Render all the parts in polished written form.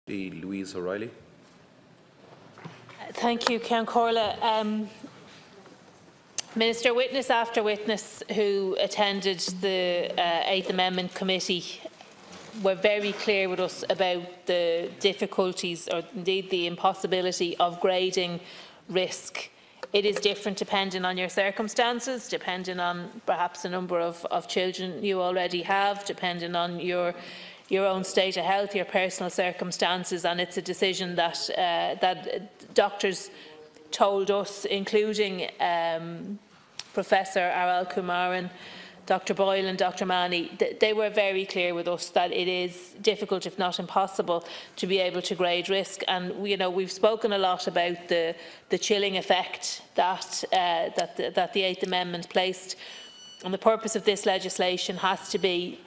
The Louise O'Reilly. Thank you, Ceann Comhairle. Minister, witness after witness who attended the 8th Amendment Committee were very clear with us about the difficulties, or indeed the impossibility, of grading risk. It is different depending on your circumstances, depending on perhaps the number of children you already have, depending on your own state of health, your personal circumstances, and it's a decision that that doctors told us, including Professor Aral Kumaran, Dr. Boyle and Dr. Manny. They were very clear with us that it is difficult, if not impossible, to be able to grade risk. And we've spoken a lot about the chilling effect that that the 8th Amendment placed. And the purpose of this legislation has to be.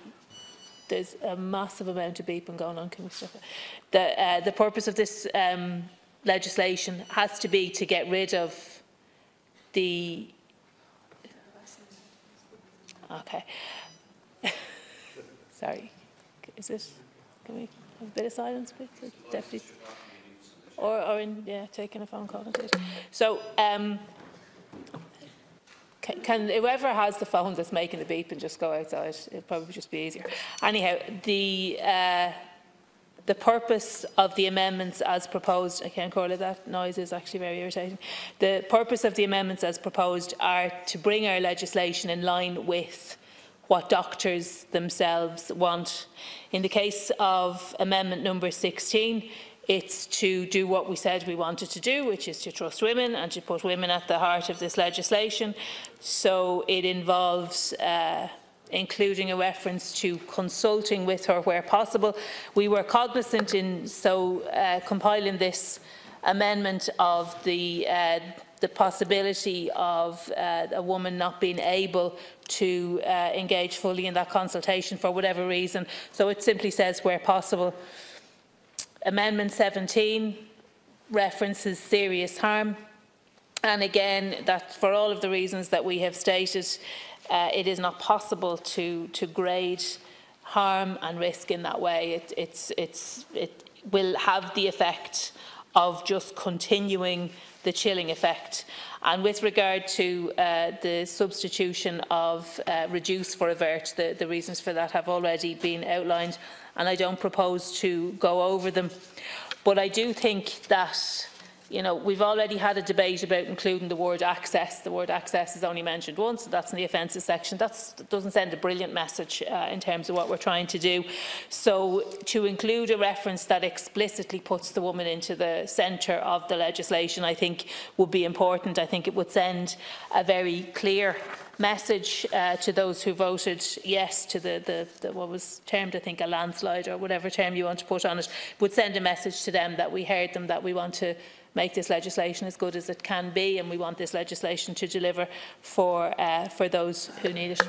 There's a massive amount of beeping going on. Can we stop it? The purpose of this legislation has to be to get rid of the. Okay. Sorry. Is it? Can we have a bit of silence, please, Deputy? Or taking a phone call. So, can whoever has the phone that's making the beep and just go outside? It'll probably just be easier. Anyhow, the purpose of the amendments as proposed, I can't call it, that noise is actually very irritating. The purpose of the amendments as proposed are to bring our legislation in line with what doctors themselves want. In the case of amendment number 16, it's to do what we said we wanted to do, which is to trust women and to put women at the heart of this legislation. So it involves including a reference to consulting with her where possible. We were cognizant in compiling this amendment of the possibility of a woman not being able to engage fully in that consultation for whatever reason. So it simply says where possible. Amendment 17 references serious harm, and again, that for all of the reasons that we have stated, it is not possible to grade harm and risk in that way. It will have the effect of just continuing the chilling effect. And with regard to the substitution of reduce for avert, the reasons for that have already been outlined, and I don't propose to go over them. But I do think that we've already had a debate about including the word access. The word access is only mentioned once, so that's in the offences section. That doesn't send a brilliant message in terms of what we're trying to do. So to include a reference that explicitly puts the woman into the centre of the legislation, I think would be important. I think it would send a very clear message to those who voted yes to the what was termed, I think, a landslide, or whatever term you want to put on it. Would send a message to them that we heard them, that we want to make this legislation as good as it can be, and we want this legislation to deliver for those who need it.